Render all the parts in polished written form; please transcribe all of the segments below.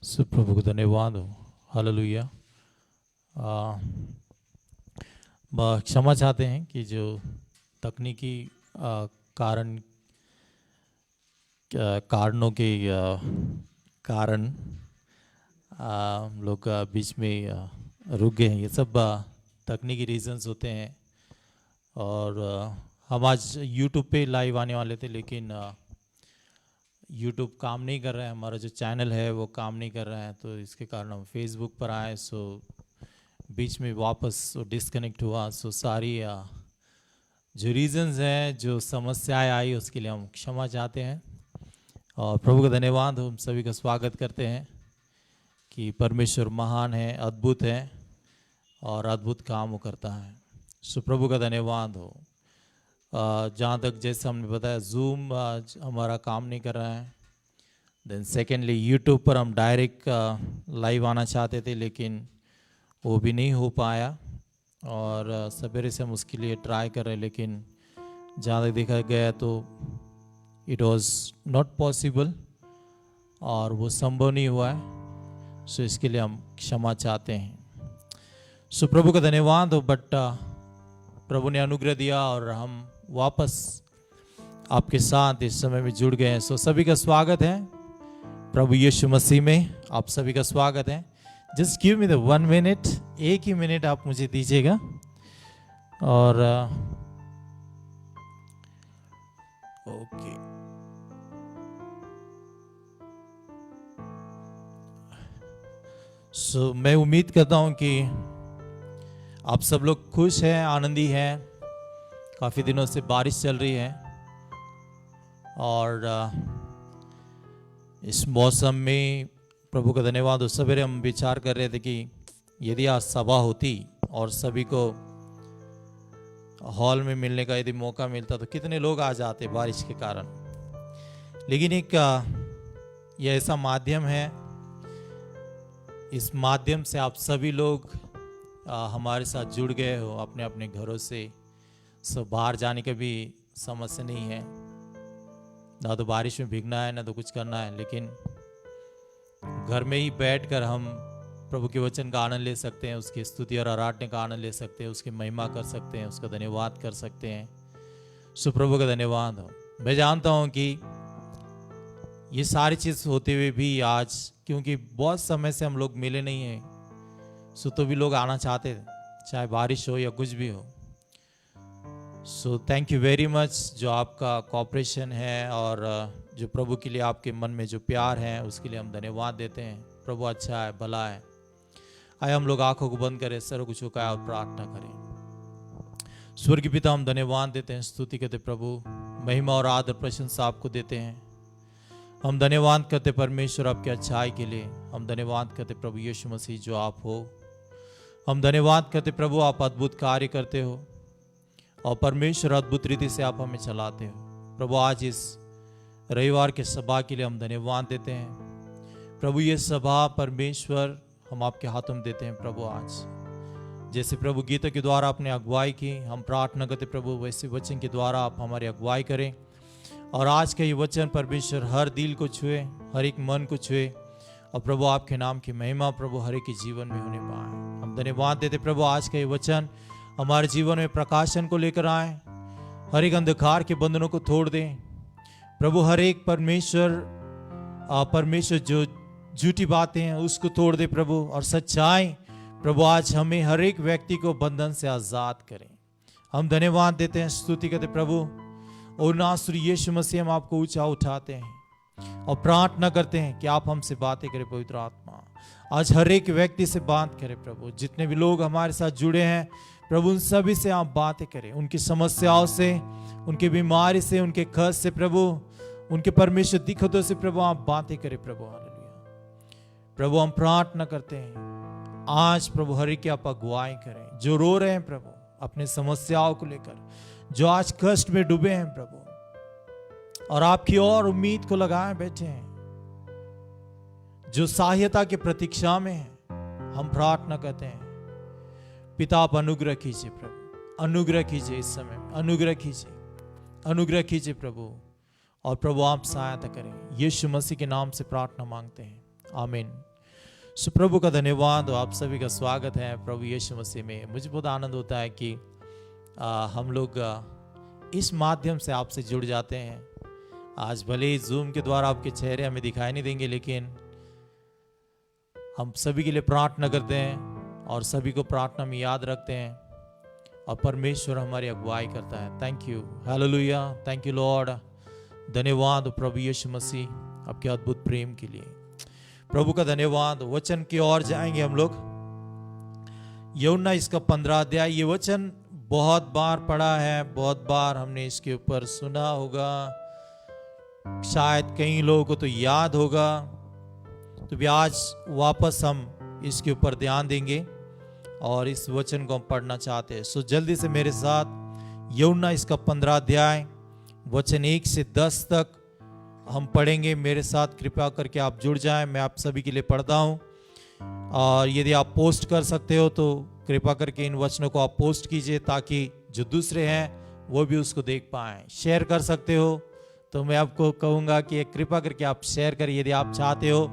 सुप्रभु को धन्यवाद हो। हालेलुया। क्षमा चाहते हैं कि जो तकनीकी कारण कारणों के कारण हम लोग बीच में रुक गए हैं। ये सब तकनीकी रीजंस होते हैं। और हम आज यूट्यूब पे लाइव आने वाले थे, लेकिन यूट्यूब काम नहीं कर रहा है, हमारा जो चैनल है वो काम नहीं कर रहा है, तो इसके कारण हम फेसबुक पर आए। सो बीच में वापस डिस्कनेक्ट हुआ। सो सारी जो रीजंस हैं, जो समस्याएं आई, उसके लिए हम क्षमा चाहते हैं। और प्रभु का धन्यवाद, हम सभी का स्वागत करते हैं कि परमेश्वर महान है, अद्भुत है और अद्भुत काम वो करता है। सो प्रभु का धन्यवाद हो। जहाँ तक जैसे हमने बताया, जूम हमारा काम नहीं कर रहा है। देन सेकेंडली यूट्यूब पर हम डायरेक्ट लाइव आना चाहते थे, लेकिन वो भी नहीं हो पाया। और सवेरे से हम उसके लिए ट्राई कर रहे हैं, लेकिन जहाँ तक देखा गया तो इट वाज नॉट पॉसिबल और वो संभव नहीं हुआ है। सो इसके लिए हम क्षमा चाहते हैं। सो प्रभु का धन्यवाद हो। बट प्रभु ने अनुग्रह दिया और हम वापस आपके साथ इस समय में जुड़ गए हैं। सो सभी का स्वागत है प्रभु यीशु मसीह में। आप सभी का स्वागत है। Just give me the 1 minute, एक ही मिनट आप मुझे दीजिएगा। और ओके, सो मैं उम्मीद करता हूं कि आप सब लोग खुश हैं, आनंदी हैं। काफ़ी दिनों से बारिश चल रही है और इस मौसम में प्रभु का धन्यवाद हो। सवेरे हम विचार कर रहे थे कि यदि आज सभा होती और सभी को हॉल में मिलने का यदि मौका मिलता तो कितने लोग आ जाते बारिश के कारण। लेकिन एक ये ऐसा माध्यम है, इस माध्यम से आप सभी लोग हमारे साथ जुड़ गए हो अपने अपने घरों से। सो बाहर जाने का भी समस्या नहीं है, ना तो बारिश में भीगना है, ना तो कुछ करना है, लेकिन घर में ही बैठकर हम प्रभु के वचन का आनंद ले सकते हैं, उसकी स्तुति और आराधना का आनंद ले सकते हैं, उसकी महिमा कर सकते हैं, उसका धन्यवाद कर सकते हैं। सो प्रभु का धन्यवाद हो। मैं जानता हूँ कि ये सारी चीज़ होते हुए भी आज, क्योंकि बहुत समय से हम लोग मिले नहीं हैं, सो तो भी लोग आना चाहते थे, चाहे बारिश हो या कुछ भी हो। So thank you very much, जो आपका कॉपरेशन है और जो प्रभु के लिए आपके मन में जो प्यार है, उसके लिए हम धन्यवाद देते हैं। प्रभु अच्छा है, भला है। आए हम लोग आंखों को बंद करें, सर को झुकाएं और प्रार्थना करें। स्वर्गीय पिता, हम धन्यवाद देते हैं, स्तुति करते प्रभु, महिमा और आदर प्रशंसा आपको देते हैं। हम धन्यवाद करते परमेश्वर आपके अच्छाई के लिए। हम धन्यवाद करते प्रभु यीशु मसीह जो आप हो। हम धन्यवाद करते प्रभु, आप अद्भुत कार्य करते हो और परमेश्वर अद्भुत रीति से आप हमें चलाते हो। प्रभु आज इस रविवार के सभा के लिए हम धन्यवाद देते हैं। प्रभु ये सभा परमेश्वर हम आपके हाथों में देते हैं। प्रभु आज जैसे प्रभु गीतों के द्वारा आपने अगुवाई की, हम प्रार्थना करते प्रभु वैसे वचन के द्वारा आप हमारी अगुवाई करें। और आज का ये वचन परमेश्वर हर दिल को छुए, हर एक मन को छुए, और प्रभु आपके नाम की महिमा प्रभु हर एक के जीवन में होने पाए। हम धन्यवाद देते प्रभु, आज का ये वचन हमारे जीवन में प्रकाशन को लेकर आए, हर एक अंधकार के बंधनों को तोड़ दें प्रभु। हर एक परमेश्वर जो झूठी बातें हैं उसको तोड़ दे प्रभु, और सच्चाई प्रभु आज हमें हर एक व्यक्ति को बंधन से आजाद करें। हम धन्यवाद देते हैं, स्तुति करते प्रभु, और नासरी यीशु मसीह हम आपको ऊंचा उठाते हैं और प्रार्थना करते हैं कि आप हमसे बातें करें। पवित्र आत्मा आज हर एक व्यक्ति से बात करें प्रभु। जितने भी लोग हमारे साथ जुड़े हैं प्रभु, उन सभी से आप बातें करें, उनकी समस्याओं से, उनकी बीमारी से, उनके खर्च से प्रभु, उनके परमेश्वर दिक्कतों से प्रभु आप बातें करें प्रभु। हालेलुया प्रभु, हम प्रार्थना करते हैं आज प्रभु हर एक की आप अगुवाई करें। जो रो रहे हैं प्रभु अपने समस्याओं को लेकर, जो आज कष्ट में डूबे हैं प्रभु और आपकी और उम्मीद को लगाए बैठे हैं, जो सहायता की प्रतीक्षा में हैं, हम प्रार्थना करते हैं पिता आप अनुग्रह कीजिए प्रभु, अनुग्रह कीजिए इस समय, अनुग्रह कीजिए, अनुग्रह कीजिए प्रभु। और प्रभु आप सहायता करें, यीशु मसीह के नाम से प्रार्थना मांगते हैं, आमीन। सो प्रभु का धन्यवाद, आप सभी का स्वागत है प्रभु यीशु मसीह में। मुझे बहुत आनंद होता है कि हम लोग इस माध्यम से आपसे जुड़ जाते हैं। आज भले ही जूम के द्वारा आपके चेहरे हमें दिखाई नहीं देंगे, लेकिन हम सभी के लिए प्रार्थना करते हैं और सभी को प्रार्थना में याद रखते हैं और परमेश्वर हमारी अगुवाई करता है। Thank you, hallelujah, thank you Lord. धन्यवाद प्रभु यीशु मसीह आपके अद्भुत प्रेम के लिए। प्रभु का धन्यवाद। वचन की ओर जाएंगे हम लोग। यूहन्ना इसका 15 अध्याय। ये वचन बहुत बार पढ़ा है, बहुत बार हमने इसके ऊपर सुना होगा, शायद कई लोगों को तो याद होगा। तो भी आज वापस हम इसके ऊपर ध्यान देंगे और इस वचन को हम पढ़ना चाहते हैं। सो जल्दी से मेरे साथ यूहन्ना इसका 15 अध्याय वचन 1 से 10 तक हम पढ़ेंगे। मेरे साथ कृपया करके आप जुड़ जाएं। मैं आप सभी के लिए पढ़ता हूं और यदि आप पोस्ट कर सकते हो तो कृपया करके इन वचनों को आप पोस्ट कीजिए ताकि जो दूसरे हैं वो भी उसको देख पाएं। शेयर कर सकते हो तो मैं आपको कहूँगा कि कृपया करके आप शेयर करिए। यदि आप चाहते हो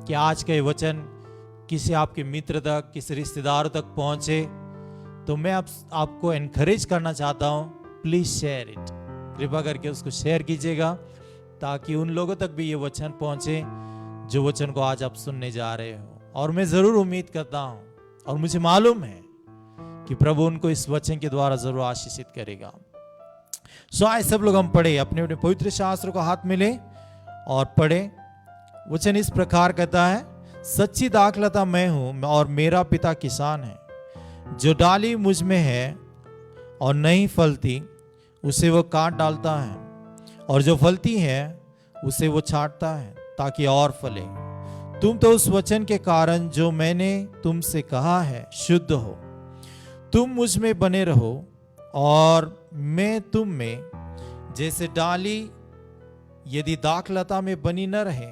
कि आज का ये वचन किसी आपके मित्र तक, किसी रिश्तेदार तक पहुँचे, तो मैं आपको एनकरेज करना चाहता हूँ, प्लीज़ शेयर इट। कृपया करके उसको शेयर कीजिएगा ताकि उन लोगों तक भी ये वचन पहुँचे जो वचन को आज आप सुनने जा रहे हो। और मैं ज़रूर उम्मीद करता हूँ और मुझे मालूम है कि प्रभु उनको इस वचन के द्वारा ज़रूर आशीषित करेगा। सो आए सब लोग हम पढ़े, अपने अपने पवित्र शास्त्र को हाथ में ले और पढ़े। वचन इस प्रकार कहता है, सच्ची दाखलता मैं हूँ और मेरा पिता किसान है। जो डाली मुझ में है और नहीं फलती उसे वो काट डालता है, और जो फलती है उसे वो छांटता है ताकि और फले। तुम तो उस वचन के कारण जो मैंने तुमसे कहा है शुद्ध हो। तुम मुझ में बने रहो और मैं तुम में। जैसे डाली यदि दाखलता में बनी न रहे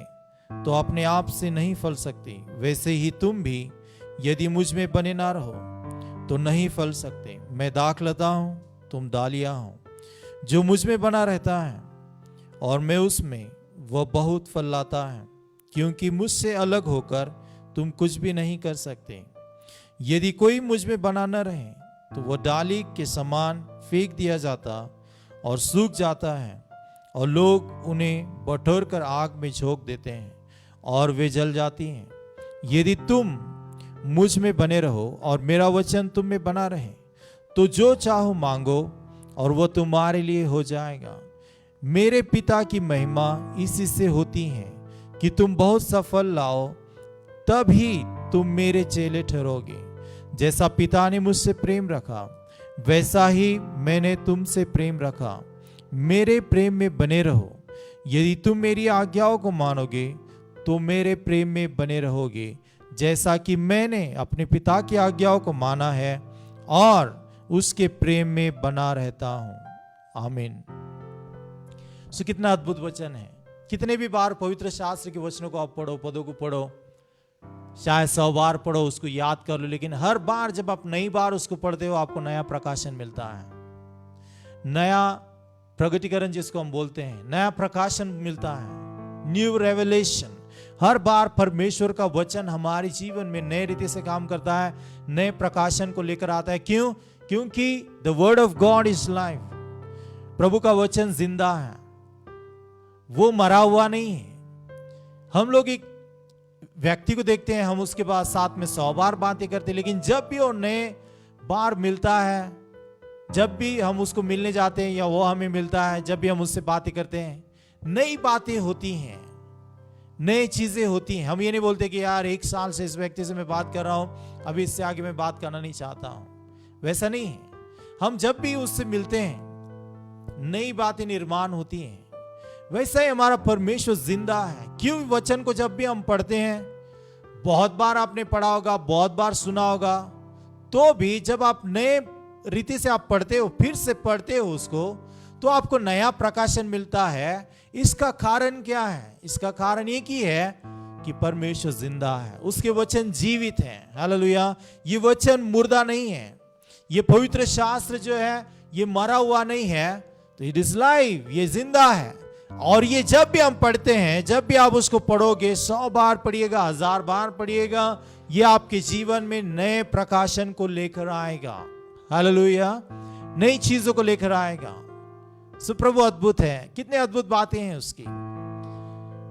तो अपने आप से नहीं फल सकती, वैसे ही तुम भी यदि मुझ में बने ना रहो तो नहीं फल सकते। मैं दाखलता हूं, तुम डालियां हो। जो मुझ में बना रहता है और मैं उसमें, वह बहुत फल लाता है, क्योंकि मुझसे अलग होकर तुम कुछ भी नहीं कर सकते। यदि कोई मुझ में बना न रहे तो वह डाली के समान फेंक दिया जाता और सूख जाता है, और लोग उन्हें बटोर कर आग में झोंक देते हैं और वे जल जाती हैं। यदि तुम मुझ में बने रहो और मेरा वचन तुम में बना रहे तो जो चाहो मांगो और वह तुम्हारे लिए हो जाएगा। मेरे पिता की महिमा इसी से होती है कि तुम बहुत सफल लाओ, तब ही तुम मेरे चेले ठहरोगे। जैसा पिता ने मुझसे प्रेम रखा वैसा ही मैंने तुमसे प्रेम रखा। मेरे प्रेम में बने रहो। यदि तुम मेरी आज्ञाओं को मानोगे तो मेरे प्रेम में बने रहोगे, जैसा कि मैंने अपने पिता की आज्ञाओं को माना है और उसके प्रेम में बना रहता हूं। आमीन। सो कितना अद्भुत वचन है। कितने भी बार पवित्र शास्त्र के वचनों को आप पढ़ो, पदों को पढ़ो, शायद 100 बार पढ़ो, उसको याद कर लो, लेकिन हर बार जब आप नई बार उसको पढ़ते हो आपको नया प्रकाशन मिलता है, नया प्रगटीकरण जिसको हम बोलते हैं, नया प्रकाशन मिलता है, न्यू रेवलेशन। हर बार परमेश्वर का वचन हमारे जीवन में नए रीति से काम करता है, नए प्रकाशन को लेकर आता है। क्यों? क्योंकि the word of God is life. प्रभु का वचन जिंदा है, वो मरा हुआ नहीं है। हम लोग एक व्यक्ति को देखते हैं, हम उसके बाद साथ में 100 बार बातें करते हैं, लेकिन जब भी वो नए बार मिलता है, जब भी हम उसको मिलने जाते हैं या वो हमें मिलता है, जब भी हम उससे बातें करते हैं, नई बातें होती हैं, नई चीजें होती हैं। हम ये नहीं बोलते कि यार 1 साल से इस व्यक्ति से मैं बात कर रहा हूं, अभी इससे आगे मैं बात करना नहीं चाहता हूं। वैसा नहीं है। हम जब भी उससे मिलते हैं नई बातें निर्माण होती हैं। वैसा ही हमारा परमेश्वर जिंदा है। क्यों? वचन को जब भी हम पढ़ते हैं, बहुत बार आपने पढ़ा होगा, बहुत बार सुना होगा, तो भी जब आप नए रीति से आप पढ़ते हो, फिर से पढ़ते हो उसको, तो आपको नया प्रकाशन मिलता है। इसका कारण क्या है? इसका कारण एक ही है कि परमेश्वर जिंदा है, उसके वचन जीवित हैं। हालेलुया। ये वचन मुर्दा नहीं है, ये पवित्र शास्त्र जो है ये मरा हुआ नहीं है, तो इट इज लाइव, ये जिंदा है। और ये जब भी हम पढ़ते हैं, जब भी आप उसको पढ़ोगे, 100 बार पढ़िएगा, 1000 बार पढ़िएगा, ये आपके जीवन में नए प्रकाशन को लेकर आएगा। हालेलुया, नई चीजों को लेकर आएगा। सो प्रभु अद्भुत है, कितने अद्भुत बातें हैं उसकी।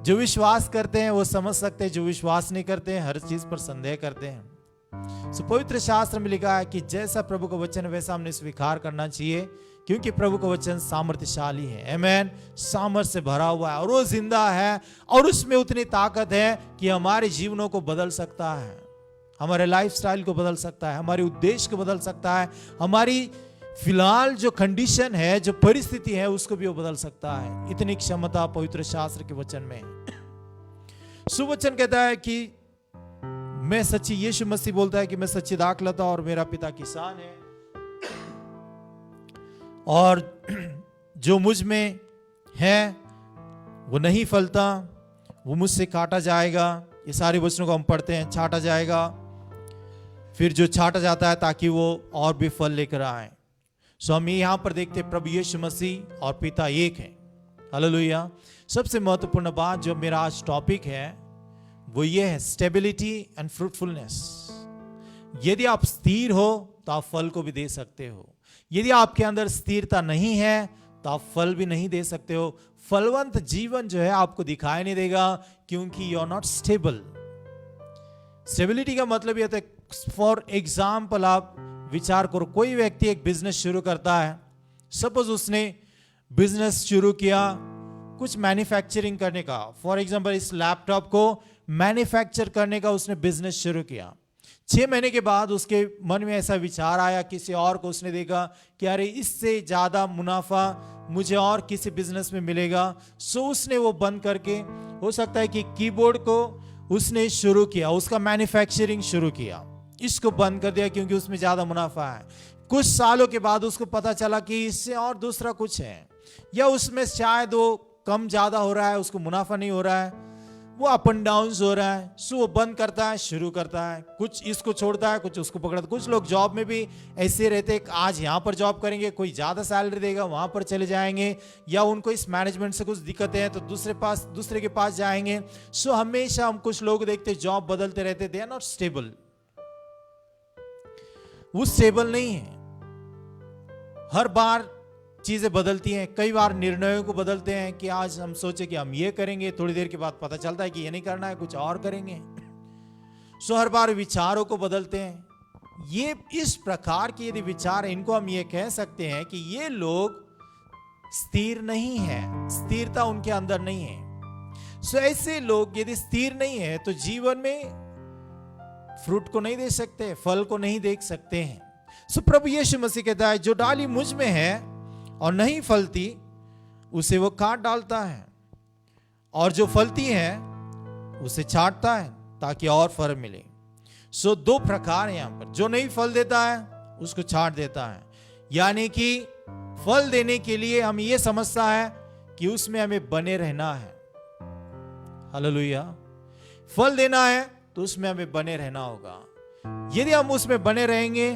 जो विश्वास करते हैं वो समझ सकते हैं, जो विश्वास नहीं करते हैं हर चीज पर संदेह करते हैं। सो पवित्र शास्त्र में लिखा है कि जैसा प्रभु का वचन है वैसा हमने स्वीकार करना चाहिए, क्योंकि प्रभु का वचन सामर्थ्यशाली है। आमेन, सामर्थ्य से भरा हुआ है और वो जिंदा है और उसमें उतनी ताकत है कि हमारे जीवनों को बदल सकता है, हमारे लाइफस्टाइल को बदल सकता है, हमारे उद्देश्य को बदल सकता है, हमारी फिलहाल जो कंडीशन है, जो परिस्थिति है, उसको भी वो बदल सकता है। इतनी क्षमता पवित्र शास्त्र के वचन में। सुवचन कहता है कि मैं सच्ची, यीशु मसीह बोलता है कि मैं सच्ची दाखलता और मेरा पिता किसान है, और जो मुझ में है वो नहीं फलता, वो मुझसे काटा जाएगा। ये सारे वचनों को हम पढ़ते हैं, छाटा जाएगा, फिर जो छाटा जाता है ताकि वो और भी फल लेकर आए। सो हम यहां पर देखते हैं प्रभु यीशु मसीह और पिता एक है। हालेलुया। सबसे महत्वपूर्ण बात जो मेरा आज टॉपिक है वो ये है, स्टेबिलिटी एंड फ्रूटफुलनेस। यदि आप स्थिर हो तो आप फल को भी दे सकते हो, यदि आपके अंदर स्थिरता नहीं है तो आप फल भी नहीं दे सकते हो। फलवंत जीवन जो है आपको दिखाई नहीं देगा, क्योंकि you are not stable. Stability का मतलब यह है, फॉर एग्जाम्पल आप विचार करो, कोई व्यक्ति एक बिजनेस शुरू करता है, सपोज उसने बिजनेस शुरू किया कुछ मैन्युफैक्चरिंग करने का। फॉर एग्जाम्पल इस लैपटॉप को मैन्युफैक्चर करने का उसने बिजनेस शुरू किया। 6 महीने के बाद उसके मन में ऐसा विचार आया, किसी और को उसने देखा कि अरे इससे ज्यादा मुनाफा मुझे और किसी बिजनेस में मिलेगा। सो उसने वो बंद करके, हो सकता है कि कीबोर्ड को उसने शुरू किया, उसका मैन्युफैक्चरिंग शुरू किया, इसको बंद कर दिया क्योंकि उसमें ज्यादा मुनाफा है। कुछ सालों के बाद उसको पता चला कि इससे और दूसरा कुछ है, या उसमें शायद वो कम ज्यादा हो रहा है, उसको मुनाफा नहीं हो रहा है, वो अप एंड डाउन हो रहा है। सो वो बंद करता है, शुरू करता है, कुछ इसको छोड़ता है, कुछ उसको पकड़ता है। कुछ लोग जॉब में भी ऐसे रहते हैं, आज यहाँ पर जॉब करेंगे, कोई ज्यादा सैलरी देगा, वहां पर चले जाएंगे, या उनको इस मैनेजमेंट से कुछ दिक्कतें हैं तो दूसरे के पास जाएंगे। सो हमेशा हम कुछ लोग देखते जॉब बदलते रहते, दे आर नॉट स्टेबल। वो स्टेबल नहीं है, हर बार चीजें बदलती हैं। कई बार निर्णयों को बदलते हैं कि आज हम सोचे कि हम ये करेंगे, थोड़ी देर के बाद पता चलता है कि ये नहीं करना है, कुछ और करेंगे। सो हर बार विचारों को बदलते हैं। ये इस प्रकार के यदि विचार हैं, इनको हम ये कह सकते हैं कि ये लोग स्थिर नहीं है, स्थिरता उनके अंदर नहीं है। सो ऐसे लोग यदि स्थिर नहीं है तो जीवन में फ्रूट को नहीं दे सकते, फल को नहीं देख सकते हैं। सो प्रभु यीशु मसीह कहता है, जो डाली मुझ में है और नहीं फलती उसे वो काट डालता है, और जो फलती है उसे छांटता है ताकि और फल मिले। सो 2 प्रकार है यहां पर। जो नहीं फल देता है उसको छांट देता है, यानी कि फल देने के लिए हम ये समझता है कि उसमें हमें बने रहना है। हालेलुया। फल देना है तो उसमें हमें बने रहना होगा। यदि हम उसमें बने रहेंगे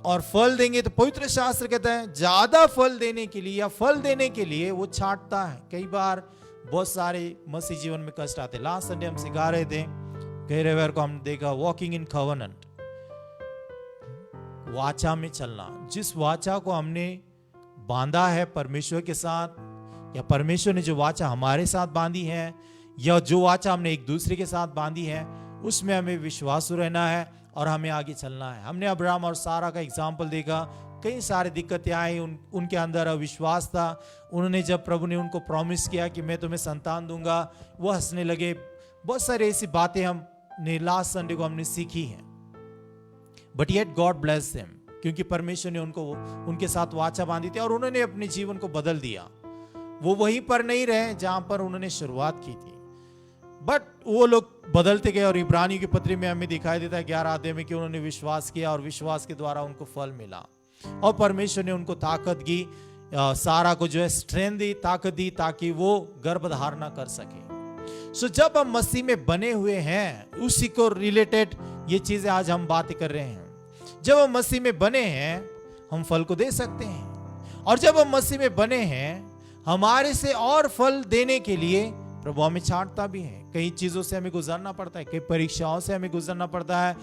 और फल देंगे तो पवित्र शास्त्र कहता है ज्यादा फल देने के लिए या फल देने के लिए वो छांटता है। कई बार बहुत सारे मसीह जीवन में कष्ट आते। लास्ट संडे हम सिखा रहे थे, कई रविवार को हम देखा वॉकिंग इन कवनेंट, वाचा में चलना। जिस वाचा को हमने बांधा है परमेश्वर के साथ, या परमेश्वर ने जो वाचा हमारे साथ बांधी है, या जो वाचा हमने एक दूसरे के साथ बांधी है, उसमें हमें विश्वासु रहना है और हमें आगे चलना है। हमने अब्राहम और सारा का एग्जाम्पल देखा, कई सारे दिक्कतें आई, उनके अंदर अविश्वास था। उन्होंने जब प्रभु ने उनको प्रॉमिस किया कि मैं तुम्हें संतान दूंगा, वो हंसने लगे। बहुत सारी ऐसी बातें हमने लास्ट संडे को हमने सीखी हैं। But yet God bless them, क्योंकि परमेश्वर ने उनको उनके साथ वाचा बांधी थी और उन्होंने अपने जीवन को बदल दिया। वो वहीं पर नहीं रहे जहां पर उन्होंने शुरुआत की थी, बट वो लोग बदलते गए। और इब्रानियों की पत्री में हमें दिखाई देता है 11 अध्याय में कि उन्होंने विश्वास किया और विश्वास के द्वारा उनको फल मिला, और परमेश्वर ने उनको ताकत दी, सारा को जो है स्ट्रेंथ दी, ताकत दी, ताकि वो गर्भ धारणा कर सके। सो जब हम मसीह में बने हुए हैं, उसी को रिलेटेड ये चीजें आज हम बातें कर रहे हैं। जब हम मसीह में बने हैं हम फल को दे सकते हैं, और जब हम मसीह में बने हैं हमारे से और फल देने के लिए प्रभु हमें छांटता भी है। कई चीजों से हमें गुजरना पड़ता है, कई परीक्षाओं से हमें गुजरना पड़ता है।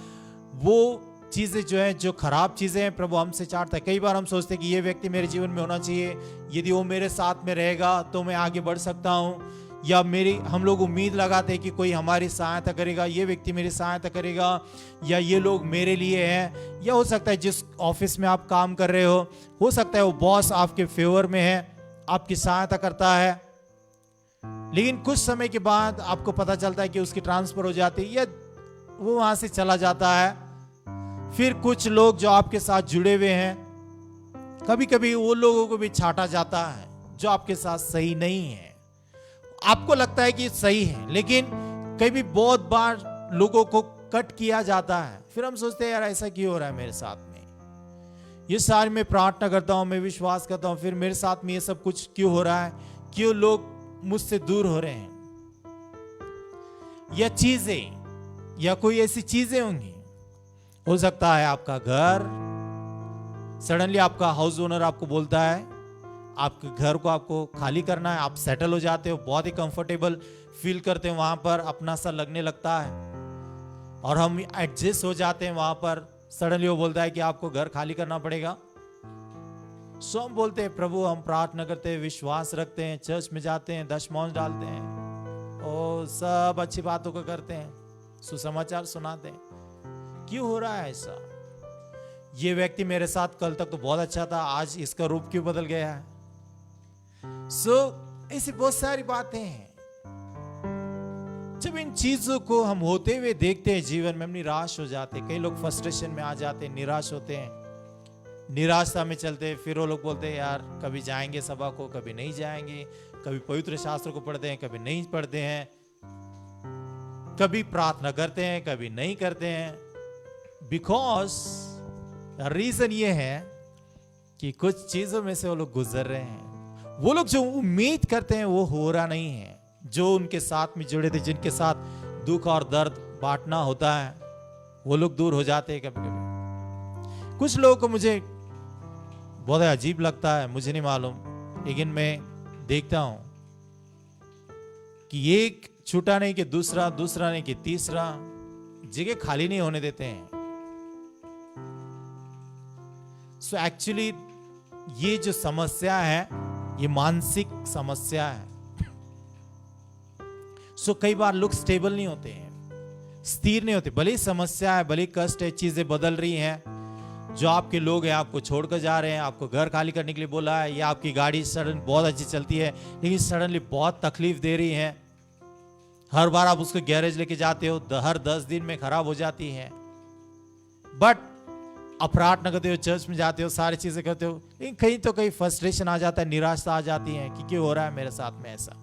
वो चीजें जो है, जो खराब चीजें हैं, प्रभु हमसे चाहता है। कई बार हम सोचते हैं कि ये व्यक्ति मेरे जीवन में होना चाहिए, यदि वो मेरे साथ में रहेगा तो मैं आगे बढ़ सकता हूँ। या हम लोग उम्मीद लगाते हैं कि कोई हमारी सहायता करेगा, ये व्यक्ति मेरी सहायता करेगा, या ये लोग मेरे लिए हैं। या हो सकता है जिस ऑफिस में आप काम कर रहे हो सकता है वो बॉस आपके फेवर में है, आपकी सहायता करता है, लेकिन कुछ समय के बाद आपको पता चलता है कि उसकी ट्रांसफर हो जाती है या वो वहां से चला जाता है। फिर कुछ लोग जो आपके साथ जुड़े हुए हैं, कभी कभी वो लोगों को भी छांटा जाता है जो आपके साथ सही नहीं है। आपको लगता है कि सही है, लेकिन कभी बहुत बार लोगों को कट किया जाता है। फिर हम सोचते हैं यार ऐसा क्यों हो रहा है मेरे साथ में। ये सारी मैं प्रार्थना करता हूं, मैं विश्वास करता हूं, फिर मेरे साथ में ये सब कुछ क्यों हो रहा है, क्यों लोग मुझसे दूर हो रहे हैं। या चीजें, या कोई ऐसी चीजें होंगी, हो सकता है आपका घर, सडनली आपका हाउस ओनर आपको बोलता है आपके घर को आपको खाली करना है। आप सेटल हो जाते हो, बहुत ही कंफर्टेबल फील करते हैं वहां पर, अपना सा लगने लगता है और हम एडजस्ट हो जाते हैं वहां पर। सडनली वो बोलता है कि आपको घर खाली करना पड़ेगा। सो हम बोलते हैं प्रभु, हम प्रार्थना करते हैं, विश्वास रखते हैं, चर्च में जाते हैं, दशमांश डालते हैं और सब अच्छी बातों को करते हैं, सुसमाचार सुनाते हैं। क्यों हो रहा है ऐसा? ये व्यक्ति मेरे साथ कल तक तो बहुत अच्छा था, आज इसका रूप क्यों बदल गया है? ऐसी बहुत सारी बातें हैं। जब इन चीजों को हम होते हुए देखते हैं जीवन में, हम निराश हो जाते हैं। कई लोग फ्रस्ट्रेशन में आ जाते हैं, निराश होते हैं, निराशा में चलते हैं। फिर वो लोग बोलते हैं यार कभी जाएंगे सभा को, कभी नहीं जाएंगे, कभी पवित्र शास्त्र को पढ़ते हैं, कभी नहीं पढ़ते हैं, कभी प्रार्थना करते हैं, कभी नहीं करते हैं। बिकॉज रीजन ये है कि कुछ चीजों में से वो लोग गुजर रहे हैं। वो लोग जो उम्मीद करते हैं वो हो रहा नहीं है। जो उनके साथ में जुड़े थे, जिनके साथ दुख और दर्द बांटना होता है, वो लोग दूर हो जाते हैं कभी कभी। कुछ लोगों को मुझे बहुत अजीब लगता है, मुझे नहीं मालूम, लेकिन मैं देखता हूं कि एक छूटा नहीं कि दूसरा, दूसरा नहीं कि तीसरा, जगह खाली नहीं होने देते हैं। सो एक्चुअली ये जो समस्या है, ये मानसिक समस्या है। सो कई बार लोग स्टेबल नहीं होते हैं, स्थिर नहीं होते। भले ही समस्या है, भले ही कष्ट है, चीजें बदल रही हैं, जो आपके लोग हैं आपको छोड़कर जा रहे हैं, आपको घर खाली करने के लिए बोला है, या आपकी गाड़ी सडन बहुत अच्छी चलती है लेकिन सडनली बहुत तकलीफ दे रही है। हर बार आप उसको गैरेज लेके जाते हो, हर 10 दिन में खराब हो जाती है, बट आप प्रार्थना करते हो, चर्च में जाते हो, सारी चीजें करते हो, लेकिन कहीं तो कहीं फ्रस्ट्रेशन आ जाता है, निराशा आ जाती है कि क्यों हो रहा है मेरे साथ में ऐसा।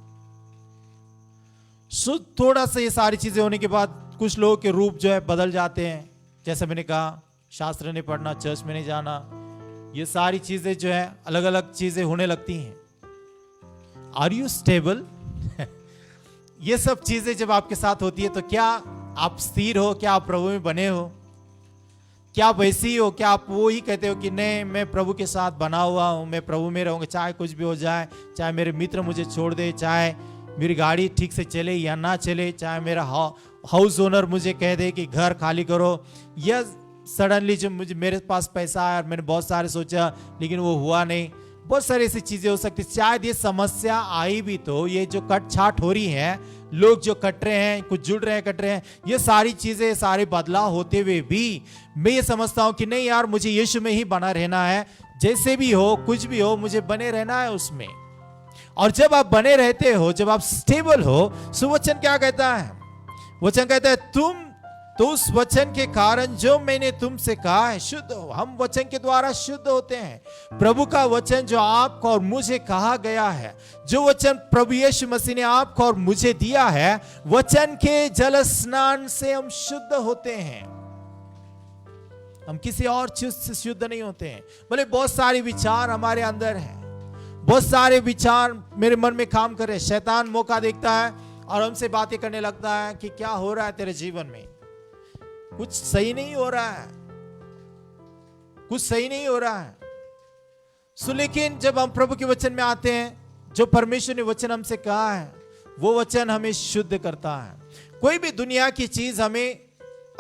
सो थोड़ा सा ये सारी चीजें होने के बाद कुछ लोगों के रूप जो है बदल जाते हैं। जैसे मैंने कहा, शास्त्र नहीं पढ़ना, चर्च में नहीं जाना, ये सारी चीजें जो है अलग अलग चीजें होने लगती हैं। Are you stable? ये सब चीजें जब आपके साथ होती है तो क्या आप स्थिर हो? क्या आप प्रभु में बने हो? क्या आप वैसी हो? क्या आप वो ही कहते हो कि नहीं, मैं प्रभु के साथ बना हुआ हूं, मैं प्रभु में रहूंगा, चाहे कुछ भी हो जाए, चाहे मेरे मित्र मुझे छोड़ दे, चाहे मेरी गाड़ी ठीक से चले या ना चले, चाहे मेरा हाउस ओनर मुझे कह दे कि घर खाली करो, या सडनली जो मेरे पास पैसा आया, मैंने बहुत सारे सोचा लेकिन वो हुआ नहीं। बहुत सारी ऐसी चीजें हो सकती। शायद ये समस्या आई भी तो ये जो कट छाट हो रही है, लोग जो कट रहे हैं, कुछ जुड़ रहे हैं, कट रहे हैं, ये सारी चीजें, सारे बदलाव होते हुए भी मैं ये समझता हूं कि नहीं यार, मुझे यीशु में ही बना रहना है। जैसे भी हो, कुछ भी हो, मुझे बने रहना है उसमें। और जब आप बने रहते हो, जब आप स्टेबल हो, सो वचन क्या कहता है? वचन कहता है तुम तो उस वचन के कारण जो मैंने तुमसे कहा है शुद्ध हो। हम वचन के द्वारा शुद्ध होते हैं। प्रभु का वचन जो आपको और मुझे कहा गया है, जो वचन प्रभु यीशु मसीह ने आपको और मुझे दिया है, वचन के जल स्नान से हम शुद्ध होते हैं। हम किसी और चीज से शुद्ध नहीं होते हैं। भले बहुत सारे विचार हमारे अंदर हैं, बहुत सारे विचार मेरे मन में काम कर रहे हैं, शैतान मौका देखता है और हमसे बातें करने लगता है कि क्या हो रहा है तेरे जीवन में, कुछ सही नहीं हो रहा है, कुछ सही नहीं हो रहा है। सो लेकिन जब हम प्रभु के वचन में आते हैं, जो परमेश्वर ने वचन हमसे कहा है वो वचन हमें शुद्ध करता है। कोई भी दुनिया की चीज हमें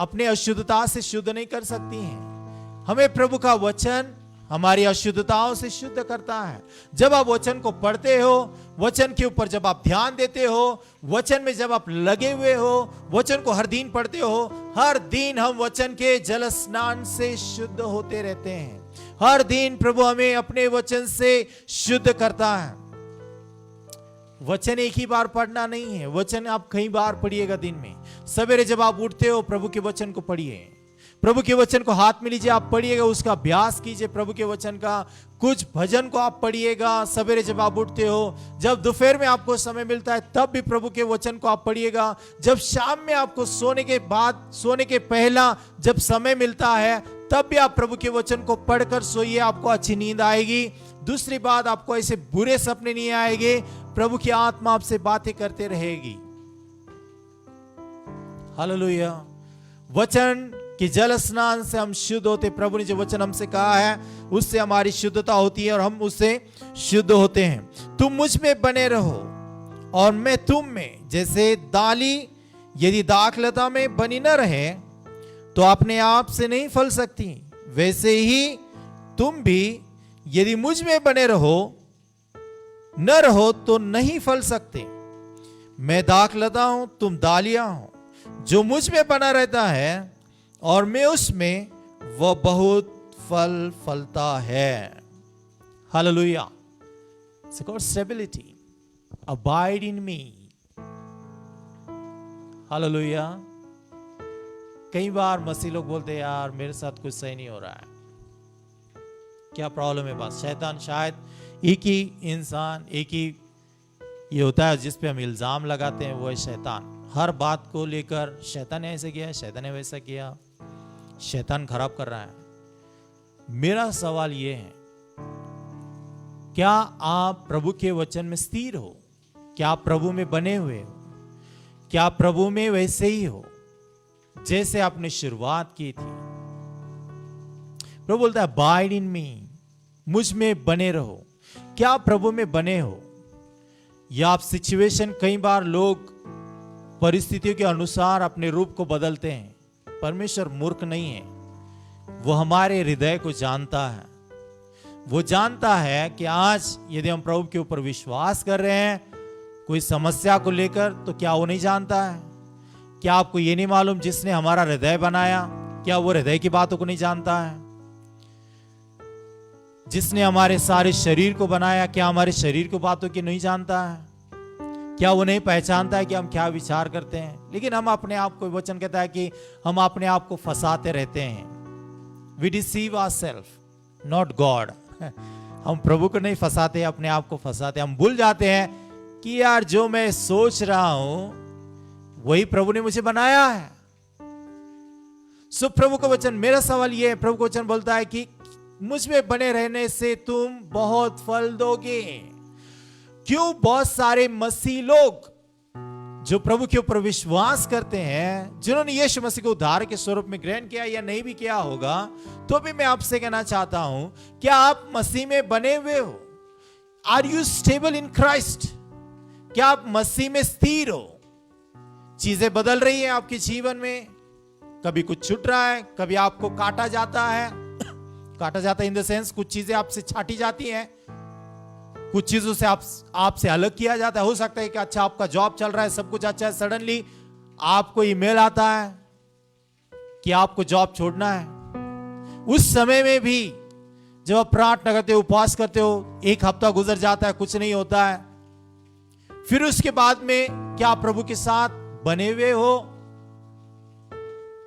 अपने अशुद्धता से शुद्ध नहीं कर सकती है। हमें प्रभु का वचन हमारी अशुद्धताओं से शुद्ध करता है। जब आप वचन को पढ़ते हो, वचन के ऊपर जब आप ध्यान देते हो, वचन में जब आप लगे हुए हो, वचन को हर दिन पढ़ते हो, हर दिन हम वचन के जल स्नान से शुद्ध होते रहते हैं। हर दिन प्रभु हमें अपने वचन से शुद्ध करता है। वचन एक ही बार पढ़ना नहीं है, वचन आप कई बार पढ़िएगा दिन में। सवेरे जब आप उठते हो प्रभु के वचन को पढ़िए, प्रभु के वचन को हाथ में लीजिए, आप पढ़िएगा, उसका अभ्यास कीजिए। प्रभु के वचन का कुछ भजन को आप पढ़िएगा सवेरे जब आप उठते हो। जब दोपहर में आपको समय मिलता है तब भी प्रभु के वचन को आप पढ़िएगा। जब शाम में आपको सोने के बाद, सोने के पहला जब समय मिलता है तब भी आप प्रभु के वचन को पढ़कर सोइए, आपको अच्छी नींद आएगी। दूसरी बात, आपको ऐसे बुरे सपने नहीं आएंगे। प्रभु की आत्मा आपसे बातें करते रहेगी। हालेलुया। वचन कि जल स्नान से हम शुद्ध होते। प्रभु ने जो वचन हमसे कहा है उससे हमारी शुद्धता होती है और हम उससे शुद्ध होते हैं। तुम मुझ में बने रहो और मैं तुम में। जैसे डाली यदि दाखलता में बनी न रहे तो अपने आप से नहीं फल सकती, वैसे ही तुम भी यदि मुझ में बने रहो न रहो तो नहीं फल सकते। मैं दाखलता हूं, तुम डालियां हो। जो मुझ में बना रहता है और मैं उसमें, वह बहुत फल फलता है। Hallelujah. It's called stability. Abide in me. Hallelujah. कई बार मसीह लोग बोलते हैं यार मेरे साथ कुछ सही नहीं हो रहा है, क्या प्रॉब्लम है? बस शैतान, शायद एक ही इंसान, एक ही ये होता है जिस पे हम इल्जाम लगाते हैं, वो है शैतान। हर बात को लेकर शैतान ने ऐसे किया, शैतान ने वैसा किया, शैतान खराब कर रहा है। मेरा सवाल ये है, क्या आप प्रभु के वचन में स्थिर हो? क्या आप प्रभु में बने हुए हो? क्या आप प्रभु में वैसे ही हो जैसे आपने शुरुआत की थी? प्रभु बोलता है अबाइड इन मी, मुझ में बने रहो। क्या आप प्रभु में बने हो? या आप सिचुएशन, कई बार लोग परिस्थितियों के अनुसार अपने रूप को बदलते हैं। परमेश्वर मूर्ख नहीं है, वो हमारे हृदय को जानता है। वो जानता है कि आज यदि हम प्रभु के ऊपर विश्वास कर रहे हैं कोई समस्या को लेकर, तो क्या वो नहीं जानता है? क्या आपको ये नहीं मालूम जिसने हमारा हृदय बनाया, क्या वो हृदय की बातों को नहीं जानता है? जिसने हमारे सारे शरीर को बनाया, क्या हमारे शरीर को बातों की नहीं जानता है? क्या वो नहीं पहचानता है कि हम क्या विचार करते हैं? लेकिन हम अपने आप को, वचन कहता है कि हम अपने आप को फंसाते रहते हैं। We deceive ourselves, not God. हम प्रभु को नहीं फंसाते, अपने आप को फंसाते। हम भूल जाते हैं कि यार जो मैं सोच रहा हूं वही प्रभु ने मुझे बनाया है। सो प्रभु का वचन, मेरा सवाल ये है, प्रभु का वचन बोलता है कि मुझ में बने रहने से तुम बहुत फल दोगे। क्यों? बहुत सारे मसीह लोग जो प्रभु के ऊपर विश्वास करते हैं, जिन्होंने यीशु मसीह को उद्धार के स्वरूप में ग्रहण किया या नहीं भी किया होगा, तो भी मैं आपसे कहना चाहता हूं, क्या आप मसीह में बने हुए हो? Are you stable in Christ? क्या आप मसीह में स्थिर हो? चीजें बदल रही हैं आपके जीवन में, कभी कुछ छूट रहा है, कभी आपको काटा जाता है। काटा जाता है इन द सेंस, कुछ चीजें आपसे छाटी जाती हैं, कुछ चीजों से आपसे अलग किया जाता है। हो सकता है कि अच्छा आपका जॉब चल रहा है, सब कुछ अच्छा है, सडनली आपको ईमेल आता है कि आपको जॉब छोड़ना है। उस समय में भी जब आप प्रार्थना करते हो, उपवास करते हो, एक हफ्ता गुजर जाता है, कुछ नहीं होता है। फिर उसके बाद में क्या प्रभु के साथ बने हुए हो?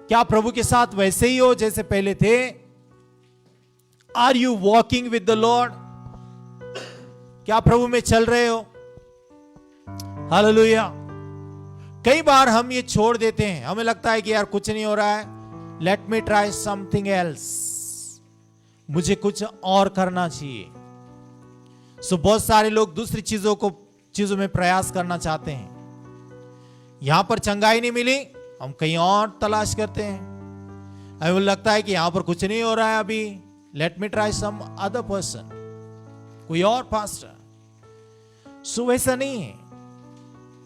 क्या प्रभु के साथ वैसे ही हो जैसे पहले थे? Are you walking with the Lord? क्या प्रभु में चल रहे हो? हालेलुया। कई बार हम ये छोड़ देते हैं, हमें लगता है कि यार कुछ नहीं हो रहा है, late me try something else, मुझे कुछ और करना चाहिए। सो बहुत सारे लोग दूसरी चीजों में प्रयास करना चाहते हैं। यहां पर चंगाई नहीं मिली, हम कहीं और तलाश करते हैं। हमें लगता है कि यहां पर कुछ नहीं हो रहा है अभी, let me try some other person, कोई और पास्टर। सो वैसा नहीं है।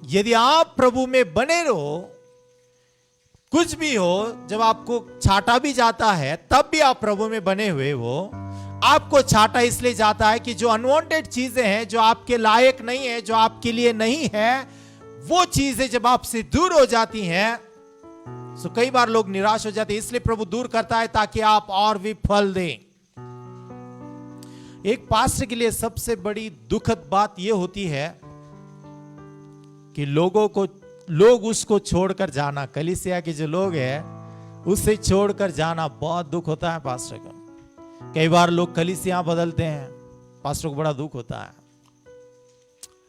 यदि आप प्रभु में बने रहो, कुछ भी हो, जब आपको छाटा भी जाता है तब भी आप प्रभु में बने हुए हो। आपको छाटा इसलिए जाता है कि जो अनवांटेड चीजें हैं, जो आपके लायक नहीं है, जो आपके लिए नहीं है, वो चीजें जब आपसे दूर हो जाती हैं, तो कई बार लोग निराश हो जाते हैं। इसलिए प्रभु दूर करता है ताकि आप और भी फल दें। एक पास्टर के लिए सबसे बड़ी दुखद बात यह होती है कि लोग उसको छोड़कर जाना, कलीसिया के जो लोग हैं उससे छोड़कर जाना बहुत दुख होता है पास्टर को। कई बार लोग कलीसिया बदलते हैं, पास्टर को बड़ा दुख होता है।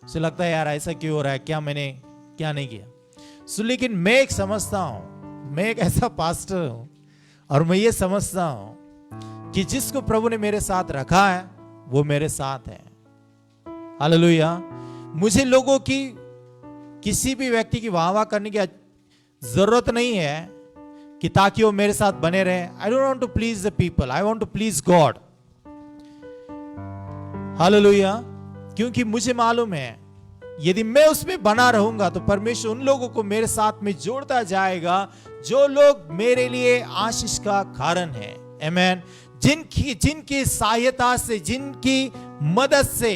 उसे लगता है यार ऐसा क्यों हो रहा है, क्या मैंने क्या नहीं किया। सो लेकिन मैं एक समझता हूं, मैं एक ऐसा पास्टर हूं और मैं ये समझता हूं कि जिसको प्रभु ने मेरे साथ रखा है वो मेरे साथ है। हालेलुया। मुझे लोगों की, किसी भी व्यक्ति की वाह वाह करने की जरूरत नहीं है कि ताकि वो मेरे साथ बने रहे। I don't want to please the people, I want to please God. Hallelujah. क्योंकि मुझे मालूम है यदि मैं उसमें बना रहूंगा तो परमेश्वर उन लोगों को मेरे साथ में जोड़ता जाएगा जो लोग मेरे लिए आशीष का कारण है। आमीन। जिनकी सहायता से, जिनकी मदद से,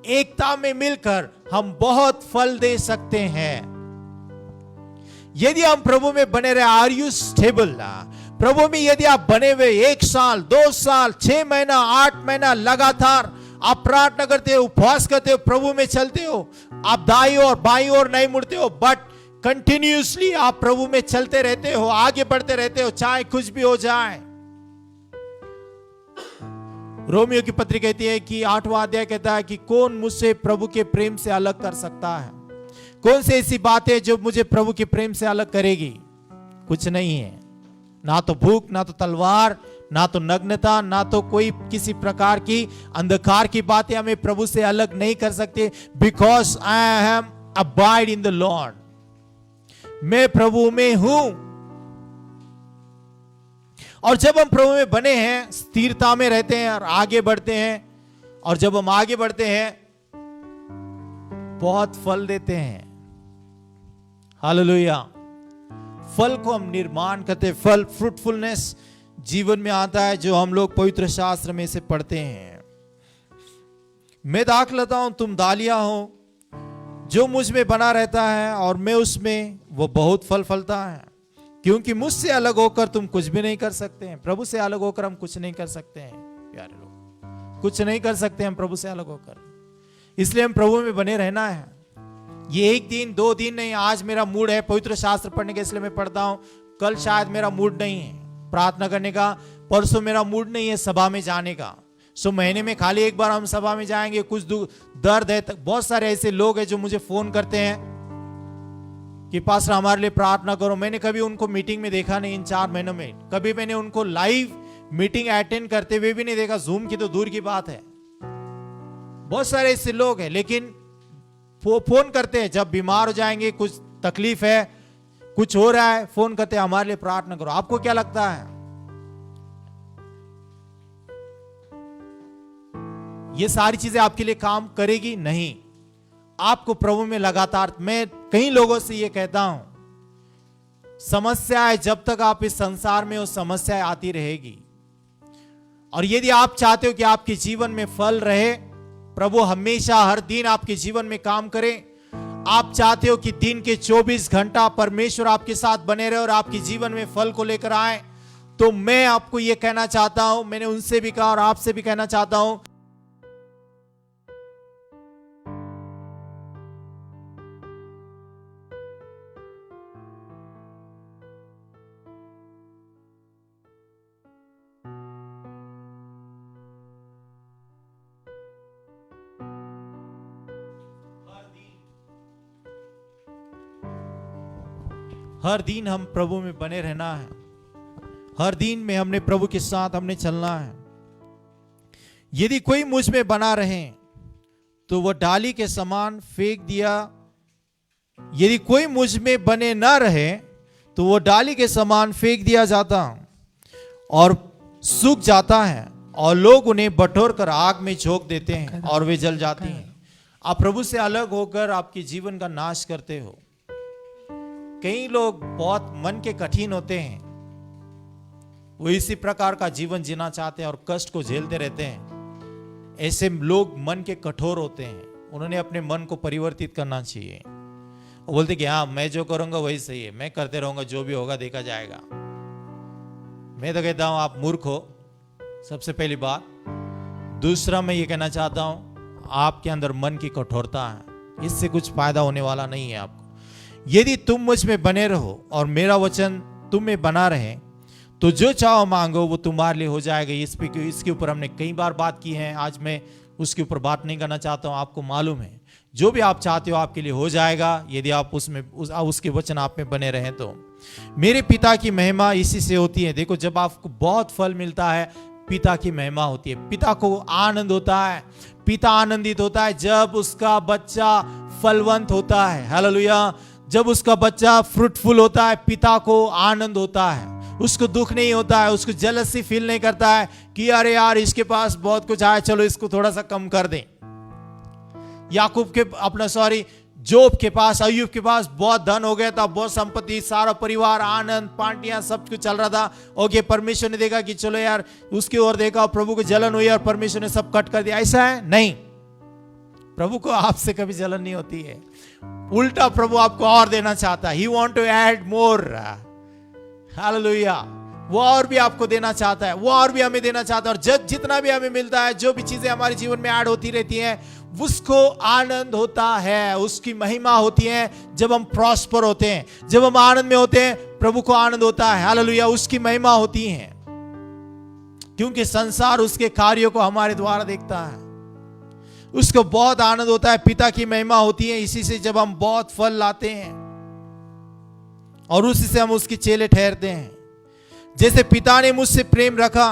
एकता में मिलकर हम बहुत फल दे सकते हैं। यदि हम प्रभु में बने रहे, आर यू स्टेबल? प्रभु में यदि आप बने हुए 1 साल, 2 साल, 6 महीना, 8 महीना लगातार आप प्रार्थना करते हो, उपवास करते हो, प्रभु में चलते हो, आप दाईं और बाईं ओर नहीं मुड़ते हो, बट कंटिन्यूसली आप प्रभु में चलते रहते हो, आगे बढ़ते रहते हो, चाहे कुछ भी हो जाए। रोमियो की पत्री कहती है कि 8वां अध्याय कहता है कि कौन मुझसे प्रभु के प्रेम से अलग कर सकता है? कौन सी ऐसी बात है जो मुझे प्रभु के प्रेम से अलग करेगी? कुछ नहीं है। ना तो भूख, ना तो तलवार, ना तो नग्नता, ना तो कोई किसी प्रकार की अंधकार की बातें हमें प्रभु से अलग नहीं कर सकते। Because I am abide in the Lord. मैं प्रभु में हूं। और जब हम प्रभु में बने हैं, स्थिरता में रहते हैं और आगे बढ़ते हैं, और जब हम आगे बढ़ते हैं बहुत फल देते हैं। हालेलुया। फल को हम निर्माण करते हैं। फल, फ्रूटफुलनेस जीवन में आता है जो हम लोग पवित्र शास्त्र में से पढ़ते हैं। मैं दाखलता हूं, तुम डालियां हो। जो मुझ में बना रहता है और मैं उसमें, वो बहुत फल फलता है। क्योंकि मुझसे अलग होकर तुम कुछ भी नहीं कर सकते हैं। प्रभु से अलग होकर हम कुछ नहीं कर सकते हैं प्यारे लोग, कुछ नहीं कर सकते हम प्रभु से अलग होकर। इसलिए हम प्रभु में बने रहना है। ये 1 दिन 2 दिन नहीं। आज मेरा मूड है पवित्र शास्त्र पढ़ने का, इसलिए मैं पढ़ता हूं। कल शायद मेरा मूड नहीं है प्रार्थना करने का, परसों मेरा मूड नहीं है सभा में जाने का। सो महीने में खाली एक बार हम सभा में जाएंगे। कुछ दर्द है। बहुत सारे ऐसे लोग हैं जो मुझे फोन करते हैं कि पास्टर हमारे लिए प्रार्थना करो। मैंने कभी उनको मीटिंग में देखा नहीं इन 4 महीनों में। कभी मैंने उनको लाइव मीटिंग अटेंड करते हुए भी नहीं देखा। जूम की तो दूर की बात है। बहुत सारे ऐसे लोग हैं, लेकिन फोन करते हैं जब बीमार हो जाएंगे, कुछ तकलीफ है, कुछ हो रहा है, फोन करते हैं हमारे लिए प्रार्थना करो। आपको क्या लगता है ये सारी चीजें आपके लिए काम करेगी? नहीं। आपको प्रभु में लगातार, मैं कई लोगों से ये कहता हूं, समस्याएं जब तक आप इस संसार में हो, समस्याएं आती रहेगी। और यदि आप चाहते हो कि आपके जीवन में फल रहे, प्रभु हमेशा हर दिन आपके जीवन में काम करे, आप चाहते हो कि दिन के 24 घंटा परमेश्वर आपके साथ बने रहे और आपके जीवन में फल को लेकर आए, तो मैं आपको यह कहना चाहता हूं, मैंने उनसे भी कहा और आपसे भी कहना चाहता हूं, हर दिन हम प्रभु में बने रहना है। हर दिन में हमने प्रभु के साथ हमने चलना है। यदि कोई मुझ में बना रहे तो वह डाली के समान फेंक दिया, यदि कोई मुझ में बने ना रहे तो वह डाली के समान फेंक दिया जाता और सूख जाता है, और लोग उन्हें बटोर कर आग में झोंक देते हैं और वे जल जाती हैं। आप प्रभु से अलग होकर आपके जीवन का नाश करते हो। कई लोग बहुत मन के कठिन होते हैं, वो इसी प्रकार का जीवन जीना चाहते हैं और कष्ट को झेलते रहते हैं। ऐसे लोग मन के कठोर होते हैं, उन्होंने अपने मन को परिवर्तित करना चाहिए। वो बोलते कि हाँ मैं जो करूंगा वही सही है, मैं करते रहूंगा, जो भी होगा देखा जाएगा। मैं तो कहता हूं आप मूर्ख हो, सबसे पहली बात। दूसरा मैं ये कहना चाहता हूं आपके अंदर मन की कठोरता है, इससे कुछ फायदा होने वाला नहीं है आपको। यदि तुम मुझ में बने रहो और मेरा वचन तुम में बना रहे तो जो चाहो मांगो वो तुम्हारे लिए हो जाएगा। इसके ऊपर हमने कई बार बात की है, आज मैं उसके ऊपर बात नहीं करना चाहता हूं। आपको मालूम है जो भी आप चाहते हो आपके लिए हो जाएगा, यदि आप उसके वचन आप में बने रहें तो। मेरे पिता की महिमा इसी से होती है। देखो, जब आपको बहुत फल मिलता है, पिता की महिमा होती है, पिता को आनंद होता है। पिता आनंदित होता है जब उसका बच्चा फलवंत होता है। हालेलुया। जब उसका बच्चा फ्रूटफुल होता है, पिता को आनंद होता है, उसको दुख नहीं होता है, उसको जेलसी फील नहीं करता है कि अरे यार इसके पास बहुत कुछ आया, चलो इसको थोड़ा सा कम कर दें। जोब के पास, अय्यूब के पास बहुत धन हो गया था, बहुत संपत्ति, सारा परिवार, आनंद, पार्टियां, सब कुछ चल रहा था। ओके, परमेश्वर ने देखा कि चलो यार उसकी ओर देखा, प्रभु को जलन हुई और परमेश्वर ने सब कट कर दिया। ऐसा है नहीं, प्रभु को आपसे कभी जलन नहीं होती है। उल्टा प्रभु आपको और देना चाहता है। He want to add more. Hallelujah. वो और भी आपको देना चाहता है, वो और भी हमें देना चाहता है। और जब जितना भी हमें मिलता है, जो भी चीजें हमारे जीवन में ऐड होती रहती हैं, उसको आनंद होता है, उसकी महिमा होती है। जब हम प्रॉस्पर होते हैं, जब हम आनंद में होते हैं, प्रभु को आनंद होता है। हालेलुया। उसकी महिमा होती है, क्योंकि संसार उसके कार्यों को हमारे द्वारा देखता है, उसको बहुत आनंद होता है। पिता की महिमा होती है इसी से, जब हम बहुत फल लाते हैं और उसी से हम उसके चेले ठहरते हैं। जैसे पिता ने मुझसे प्रेम रखा,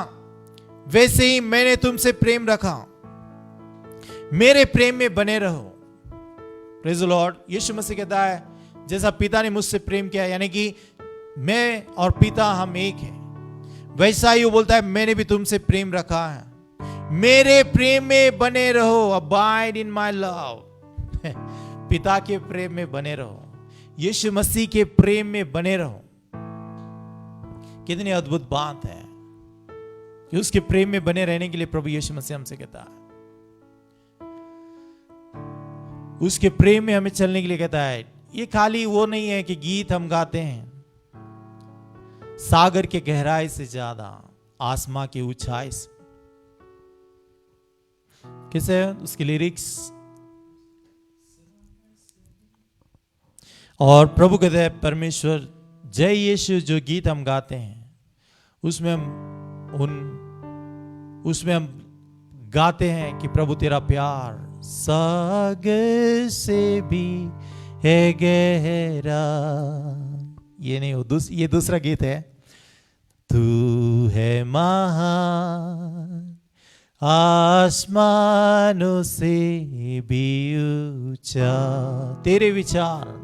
वैसे ही मैंने तुमसे प्रेम रखा, मेरे प्रेम में बने रहो। Praise the lord. Yeshu Masih कहता है जैसा पिता ने मुझसे प्रेम किया, यानी कि मैं और पिता हम एक हैं, वैसा ही वो बोलता है मैंने भी तुमसे प्रेम रखा है, मेरे प्रेम में बने रहो। Abide in my love. पिता के प्रेम में बने रहो, यीशु मसीह के प्रेम में बने रहो। कितनी अद्भुत बात है कि उसके प्रेम में बने रहने के लिए प्रभु यीशु मसीह हमसे कहता है, उसके प्रेम में हमें चलने के लिए कहता है। ये खाली वो नहीं है कि गीत हम गाते हैं, सागर के गहराई से ज्यादा आसमां की ऊंचाई से। कैसे है उसकी लिरिक्स? और प्रभु कहते हैं परमेश्वर जय यीशु, जो गीत हम गाते हैं उसमें हम गाते हैं कि प्रभु तेरा प्यार सागर से भी है गहरा। ये नहीं हो, ये दूसरा गीत है। तू है महान आसमानों से भी ऊंचा, तेरे विचार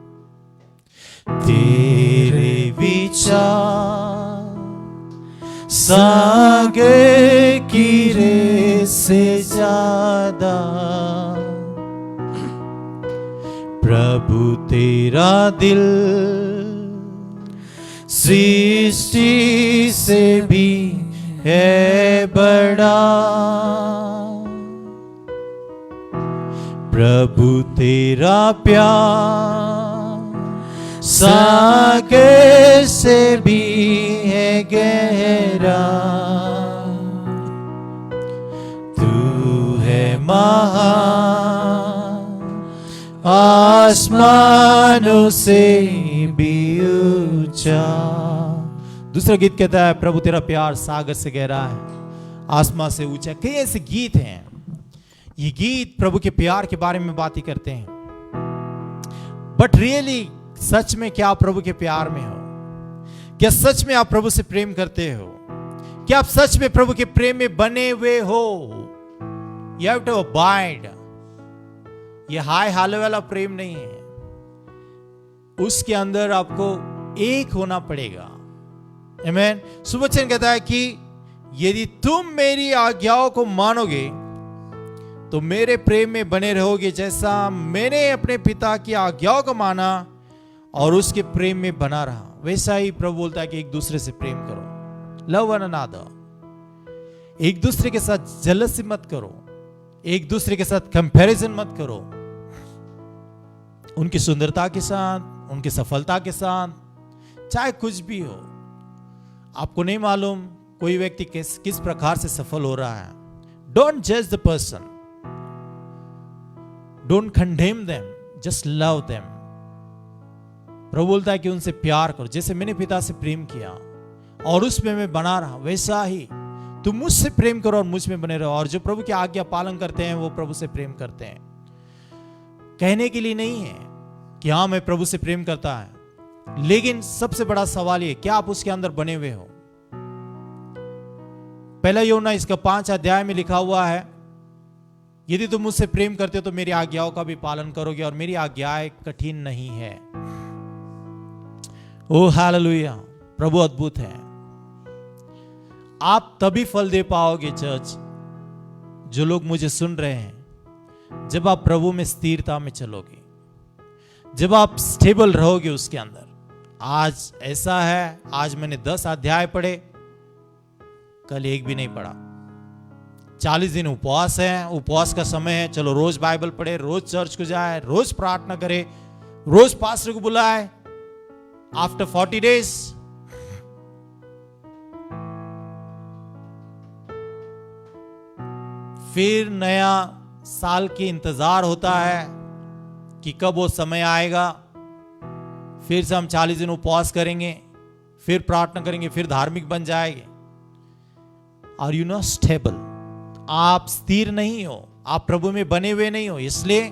सागर की रेत से ज्यादा। प्रभु तेरा दिल सृष्टि से भी है बड़ा। प्रभु तेरा प्यार सागर से भी है गहरा। तू है महान आसमानों से भी ऊंचा। दूसरा गीत कहता है प्रभु तेरा प्यार सागर से गहरा है, आसमां से ऊंचा। कई ऐसे गीत हैं, ये गीत प्रभु के प्यार के बारे में बातें करते हैं। बट रियली सच में क्या आप प्रभु के प्यार में हो? क्या सच में आप प्रभु से प्रेम करते हो? क्या आप सच में प्रभु के प्रेम में बने हुए हो? You have to abide। ये हाय हाले वाला प्रेम नहीं है, उसके अंदर आपको एक होना पड़ेगा। आमीन। सुवचन कहता है कि यदि तुम मेरी आज्ञाओं को मानोगे तो मेरे प्रेम में बने रहोगे, जैसा मैंने अपने पिता की आज्ञाओं को माना और उसके प्रेम में बना रहा, वैसा ही प्रभु बोलता है कि एक दूसरे से प्रेम करो। Love one another. एक दूसरे के साथ जेलसी मत करो, एक दूसरे के साथ कंपैरिजन मत करो। उनकी सुंदरता के साथ, उनकी सफलता के साथ, चाहे कुछ भी हो, आपको नहीं मालूम कोई व्यक्ति किस प्रकार से सफल हो रहा है। डोंट जज the person, don't condemn them, just love them. प्रभु बोलता है कि उनसे प्यार करो, जैसे मैंने पिता से प्रेम किया और उसमें मैं बना रहा, वैसा ही तुम मुझसे प्रेम करो और मुझ में बने रहो। और जो प्रभु की आज्ञा पालन करते हैं वो प्रभु से प्रेम करते हैं। कहने के लिए नहीं है कि हाँ मैं प्रभु से प्रेम करता है, लेकिन सबसे बड़ा सवाल ये, क्या आप उसके अंदर बने हुए हो? पहला यूहन्ना इसका 5 अध्याय में लिखा हुआ है, यदि तुम मुझसे प्रेम करते हो तो मेरी आज्ञाओं का भी पालन करोगे और मेरी आज्ञाएं कठिन नहीं है। ओ हालेलुया, प्रभु अद्भुत है। आप तभी फल दे पाओगे चर्च, जो लोग मुझे सुन रहे हैं, जब आप प्रभु में स्थिरता में चलोगे, जब आप स्टेबल रहोगे उसके अंदर। आज ऐसा है, आज मैंने 10 अध्याय पढ़े, कल एक भी नहीं पढ़ा। 40 दिन उपवास है, उपवास का समय है, चलो रोज बाइबल पढ़े, रोज चर्च को जाए, रोज प्रार्थना करे, रोज पास्टर को बुलाए। आफ्टर 40 days फिर नया साल की इंतजार होता है कि कब वो समय आएगा, फिर से हम 40 दिन उपवास करेंगे, फिर प्रार्थना करेंगे, फिर धार्मिक बन जाएंगे। Are you not stable? आप स्थिर नहीं हो, आप प्रभु में बने हुए नहीं हो। इसलिए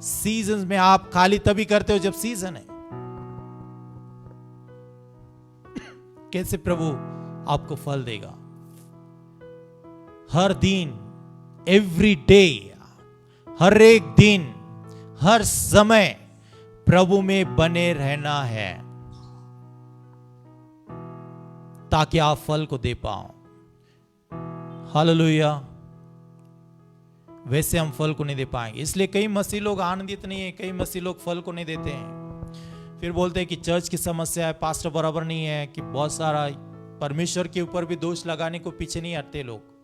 सीजन में आप खाली तभी करते हो जब सीजन है। कैसे प्रभु आपको फल देगा? हर दिन, एवरी डे, हर एक दिन, हर समय प्रभु में बने रहना है, ताकि आप फल को दे पाओ। हालेलुया। वैसे हम फल को नहीं दे पाएंगे। इसलिए कई मसीह लोग आनंदित नहीं है, कई मसीह लोग फल को नहीं देते हैं। फिर बोलते हैं कि चर्च की समस्या है, पास्टर बराबर नहीं है, कि बहुत सारा परमेश्वर के ऊपर भी दोष लगाने को पीछे नहीं हटते लोग।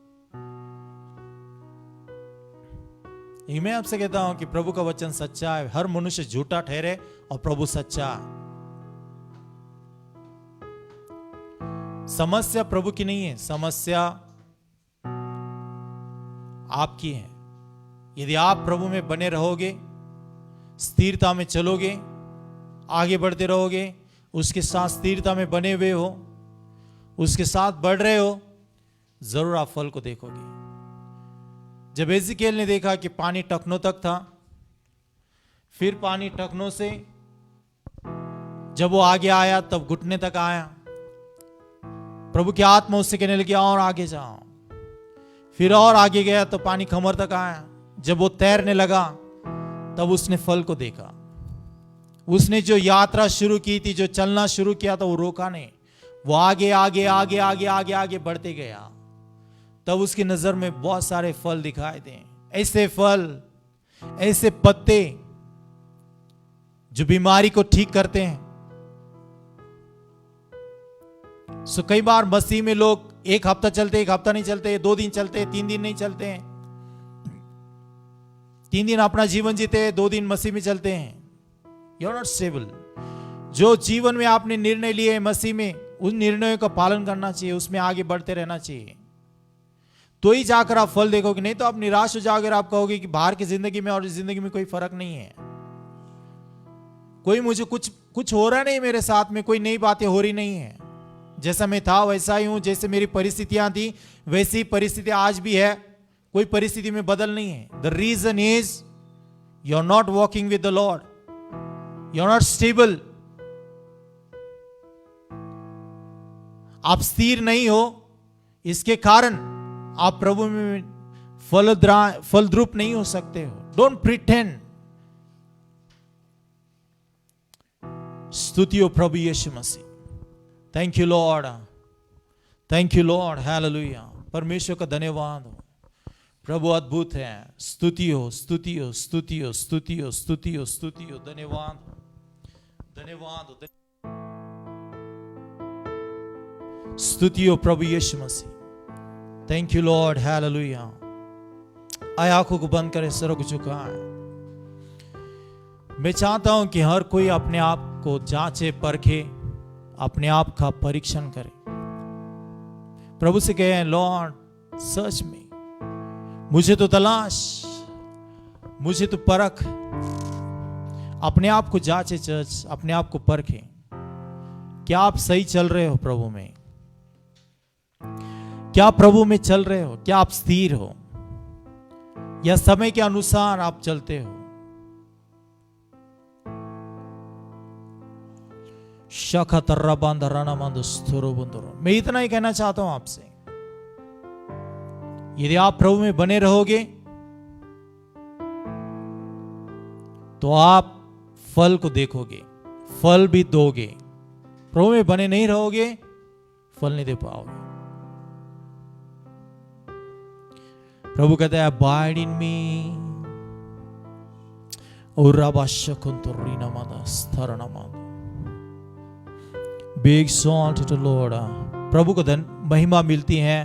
ये मैं आपसे कहता हूं कि प्रभु का वचन सच्चा है। हर मनुष्य झूठा ठहरे और प्रभु सच्चा है। समस्या प्रभु की नहीं है, समस्या आपकी है। यदि आप प्रभु में बने रहोगे, स्थिरता में चलोगे, आगे बढ़ते रहोगे, उसके साथ स्थिरता में बने हुए हो, उसके साथ बढ़ रहे हो, जरूर आप फल को देखोगे। जब एजिकेल ने देखा कि पानी टखनों तक था, फिर पानी टखनों से जब वो आगे आया तब घुटने तक आया, प्रभु की आत्मा उससे कहने लगी और आगे जाओ। फिर और आगे गया तो पानी कमर तक आया। जब वो तैरने लगा तब उसने फल को देखा। उसने जो यात्रा शुरू की थी, जो चलना शुरू किया था, वो रोका नहीं। वो आगे आगे आगे आगे आगे आगे बढ़ते गया। तब उसकी नजर में बहुत सारे फल दिखाई दे। ऐसे फल, ऐसे पत्ते जो बीमारी को ठीक करते हैं। सो कई बार मसीह में लोग एक हफ्ता चलते, एक हफ्ता नहीं चलते, 2 दिन चलते, 3 दिन नहीं चलते हैं। 3 दिन अपना जीवन जीते, 2 दिन मसीह में चलते हैं। You are not stable. जो जीवन में आपने निर्णय लिए मसीह में, उन निर्णयों का पालन करना चाहिए, उसमें आगे बढ़ते रहना चाहिए, तो ही जाकर आप फल देखोगे। नहीं तो आप निराश हो जाओगे, आप कहोगे कि बाहर की जिंदगी में और जिंदगी में कोई फर्क नहीं है, कोई मुझे कुछ हो रहा नहीं, मेरे साथ में कोई नई बातें हो रही नहीं है। जैसा मैं था वैसा ही हूं, जैसे मेरी परिस्थितियां थी वैसी परिस्थितियां आज भी है, कोई परिस्थिति में बदल नहीं है। The reason is you are not walking with the Lord, you are not stable. आप स्थिर नहीं हो, इसके कारण आप प्रभु में फलद्रूप नहीं हो सकते हो। Don't pretend. स्तुति हो प्रभु Yeshu Masih. Thank you lord, thank you lord, hallelujah. परमेश्वर का धन्यवाद हो, प्रभु अद्भुत है। स्तुति हो, स्तुति हो, स्तुति हो, स्तुति हो, स्तुति हो, स्तुति हो। धन्यवाद, धन्यवाद, स्तुति हो प्रभु Yeshu Masih. Thank you lord, hallelujah. आय आंखों को बंद करे, सरों को झुकाएं। मैं चाहता हूं कि हर कोई अपने आप को जांचे, परखे, अपने आप का परीक्षण करे। प्रभु से कहें, लॉर्ड सर्च मी, मुझे तो तलाश, मुझे तो परख। अपने आप को जांचे चर्च, अपने आप को परखें। क्या आप सही चल रहे हो प्रभु में? क्या प्रभु में चल रहे हो? क्या आप स्थिर हो या समय के अनुसार आप चलते हो? मैं इतना ही कहना चाहता हूं आपसे, यदि आप प्रभु में बने रहोगे तो आप फल को देखोगे, फल भी दोगे। प्रभु में बने नहीं रहोगे, फल नहीं दे पाओगे। प्रभु कहता है, अबाइड इन मी और बी एक्सॉल्टेड टू लॉर्ड। प्रभु को महिमा मिलती है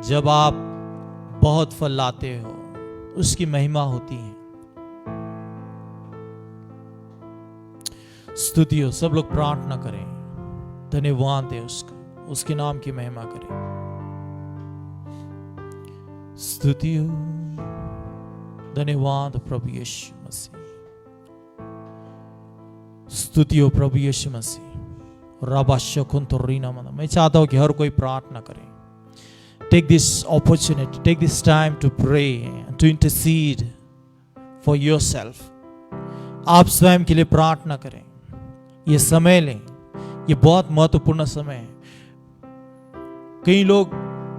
जब आप बहुत फल लाते हो, उसकी महिमा होती है। स्तुति हो, सब लोग प्रार्थना करें, धन्यवाद है उसका, उसके नाम की महिमा करें। स्तुति हो, धन्यवाद प्रभु यीशु मसीह। स्तुति हो प्रभु यीशु मसीह। मैं चाहता हूं कि हर कोई प्रार्थना करे। Take this opportunity, take this time to pray and to intercede for yourself. आप स्वयं के लिए प्रार्थना करें, ये समय लें, ये बहुत महत्वपूर्ण समय है। कई लोग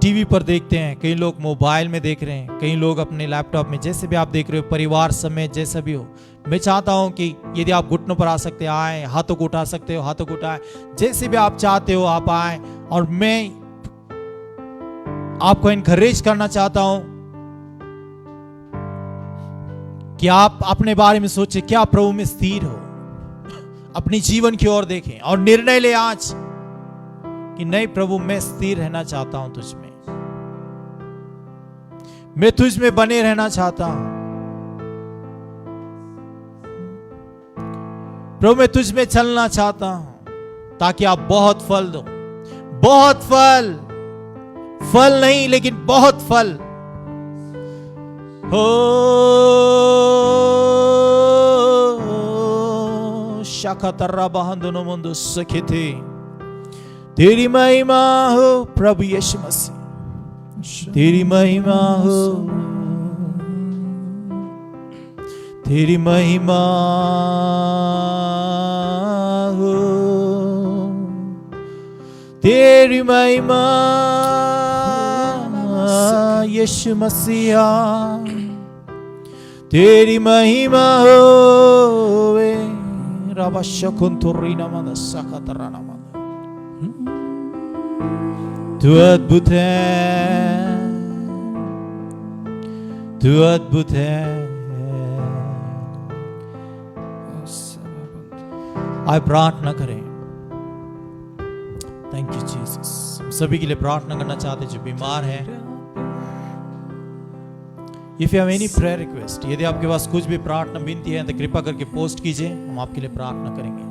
टीवी पर देखते हैं, कई लोग मोबाइल में देख रहे हैं, कई लोग अपने लैपटॉप में, जैसे भी आप देख रहे हो, परिवार समेत जैसा भी हो। मैं चाहता हूं कि यदि आप घुटनों पर आ सकते आए, हाथों को उठा सकते हो हाथों को उठाएं, जैसे भी आप चाहते हो आप आए। और मैं आपको एनकरेज करना चाहता हूं कि आप अपने बारे में सोचें, क्या प्रभु में स्थिर हो, अपनी जीवन की ओर देखें और निर्णय ले आज कि नहीं प्रभु, मैं स्थिर रहना चाहता हूं तुझ में, मैं तुझ में बने रहना चाहता हूं प्रभु, मैं तुझ में चलना चाहता हूं, ताकि आप बहुत फल दो, बहुत फल, फल नहीं लेकिन बहुत फल हो। शाखा तर्रा बहंदनो मुंदु सखे थे, तेरी महिमा हो प्रभु यीशु मसीह, तेरी महिमा हो, तेरी महिमा हो, तेरी महिमा यीशु मसीहा, तेरी महिमा हो। रबा शकुंतुरीना मद सकतराना मद, तू अद्भुत है, तू अद्भुत है। आए प्रार्थना करें। Thank you Jesus. सभी के लिए प्रार्थना करना चाहते जो बीमार हैं। If you have any prayer request, यदि आपके पास कुछ भी प्रार्थना विनती है तो कृपा करके पोस्ट कीजिए, हम आपके लिए प्रार्थना करेंगे।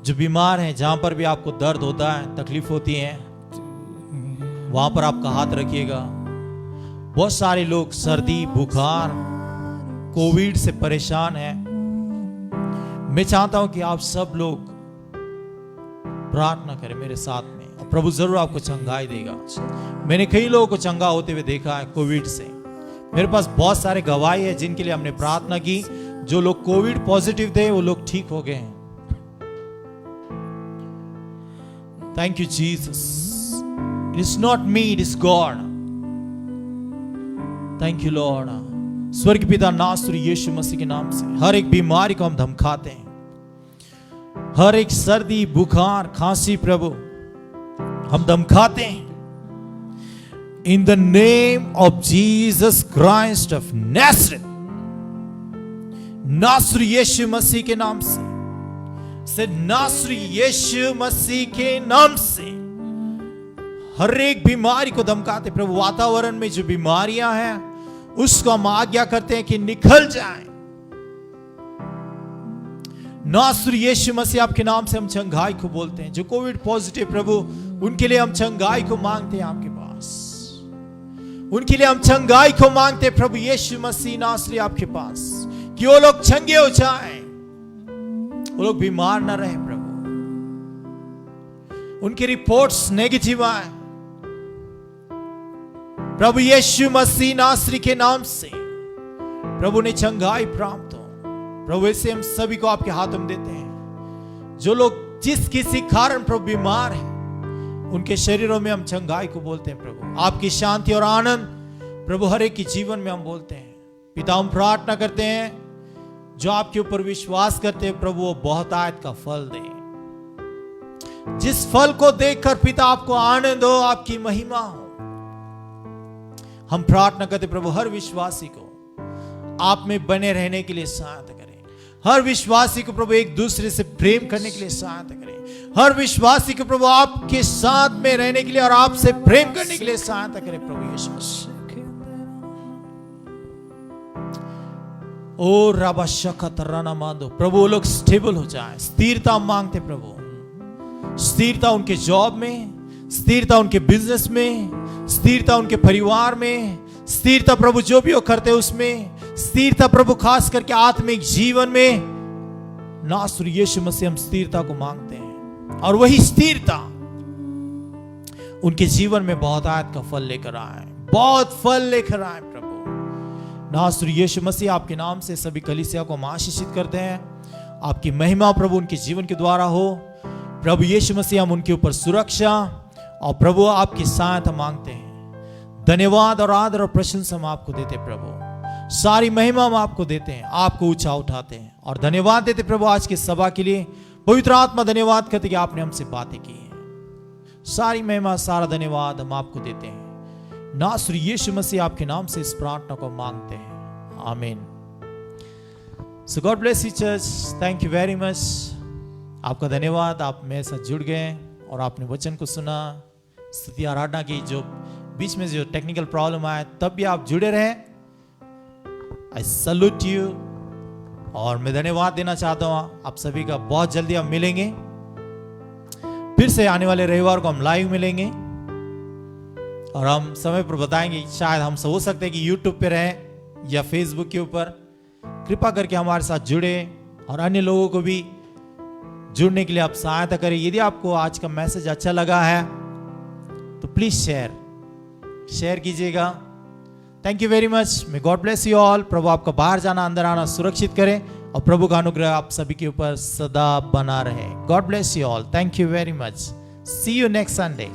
जो बीमार हैं, जहां पर भी आपको दर्द होता है, तकलीफ होती है, वहां पर आपका हाथ रखिएगा। बहुत सारे लोग सर्दी, बुखार, कोविड से परेशान हैं। मैं चाहता हूं कि आप सब लोग प्रार्थना करें मेरे साथ में, और प्रभु जरूर आपको चंगाई देगा। मैंने कई लोगों को चंगा होते हुए देखा है कोविड से। मेरे पास बहुत सारे गवाही है जिनके लिए हमने प्रार्थना की। जो लोग कोविड पॉजिटिव थे वो लोग ठीक हो गए हैं। Thank you Jesus. It is not me, it is God. Thank you Lord. स्वर्ग पिता नासरी यीशु मसीह के नाम से हर एक बीमारी को हम धमकाते हैं, हर एक सर्दी, बुखार, खांसी प्रभु हम धमकाते हैं। In the name of Jesus Christ of Nazareth, नासरी यीशु मसीह के नाम से नासरी यीशु मसीह के नाम से हर एक बीमारी को धमकाते प्रभु। वातावरण में जो बीमारियां हैं उसको हम आज्ञा करते हैं कि निकल जाएं। नासरी यीशु मसीह आपके नाम से हम चंगाई को बोलते हैं। जो कोविड पॉजिटिव प्रभु, उनके लिए हम चंगाई को मांगते हैं आपके पास, उनके लिए हम चंगाई को मांगते हैं प्रभु यीशु मसीह नासरी आपके पास, कि वो लोग चंगे हो जाएं, वो लोग बीमार ना रहे प्रभु, उनकी रिपोर्ट्स नेगेटिव आए प्रभु यीशु मसीह नासरी के नाम से प्रभु ने चंगाई प्राप्त हो। प्रभु ऐसे हम सभी को आपके हाथों में देते हैं। जो लोग जिस किसी कारण प्रभु बीमार हैं, उनके शरीरों में हम चंगाई को बोलते हैं प्रभु। आपकी शांति और आनंद प्रभु हर एक के जीवन में हम बोलते हैं। पिता हम प्रार्थना करते हैं, जो आपके ऊपर विश्वास करते हैं प्रभु, वो बहुतायत का फल दें। जिस फल को देखकर पिता आपको आनंद हो, आपकी महिमा हो। हम प्रार्थना करते प्रभु हर विश्वासी को आप में बने रहने के लिए सहायता करें। हर विश्वासी को प्रभु एक दूसरे से प्रेम करने के लिए सहायता करें। हर विश्वासी को प्रभु आपके साथ में रहने के लिए और आपसे प्रेम करने के लिए सहायता करें प्रभु यीशु मसीह। ओ रबा शखत राना मांदो प्रभु, वो लोग स्टेबल हो जाए। स्थिरता मांगते प्रभु, स्थिरता उनके जॉब में, स्थिरता उनके बिजनेस में, स्थिरता उनके परिवार में, स्थिरता प्रभु जो भी वो करते हैं उसमें, स्थिरता प्रभु खास करके आत्मिक जीवन में। नासरी यीशु मसीह हम स्थिरता को मांगते हैं, और वही स्थिरता उनके जीवन में बहुतायत का फल लेकर आए, बहुत फल लेकर आए प्रभु। नासरी यीशु मसीह आपके नाम से सभी कलीसिया को हम आशीषित करते हैं। आपकी महिमा प्रभु उनके जीवन के द्वारा हो प्रभु यीशु मसीह। हम उनके ऊपर सुरक्षा और प्रभु आपकी सहायता मांगते हैं। धन्यवाद और आदर और प्रशंसा हम आपको देते प्रभु। सारी महिमा हम आपको देते हैं, आपको ऊंचा उठाते हैं और धन्यवाद देते प्रभु आज की सभा के लिए। पवित्र आत्मा धन्यवाद करते कि आपने हमसे बातें की हैं। सारी महिमा सारा धन्यवाद हम आपको देते हैं। नासरी यीशु मसीह आपके नाम से इस प्रार्थना को मांगते हैं, आमीन। So god bless you church, thank you very much. आपका धन्यवाद, आप मेरे साथ जुड़ गए और आपने वचन को सुना, स्तुति आराधना की। जो बीच में जो टेक्निकल प्रॉब्लम आया तब भी आप जुड़े रहे। आई सल्यूट यू और मैं धन्यवाद देना चाहता हूँ आप सभी का। बहुत जल्दी हम मिलेंगे फिर से, आने वाले रविवार को हम लाइव मिलेंगे और हम समय पर बताएंगे। शायद हम हो सकते हैं कि YouTube पे रहें या Facebook के ऊपर। कृपा करके हमारे साथ जुड़े और अन्य लोगों को भी जुड़ने के लिए आप सहायता करें। यदि आपको आज का मैसेज अच्छा लगा है तो प्लीज शेयर कीजिएगा। Thank you very much. May god bless you all. प्रभु आपका बाहर जाना अंदर आना सुरक्षित करें और प्रभु का अनुग्रह आप सभी के ऊपर सदा बना रहे। God bless you all. Thank you very much. See you next Sunday.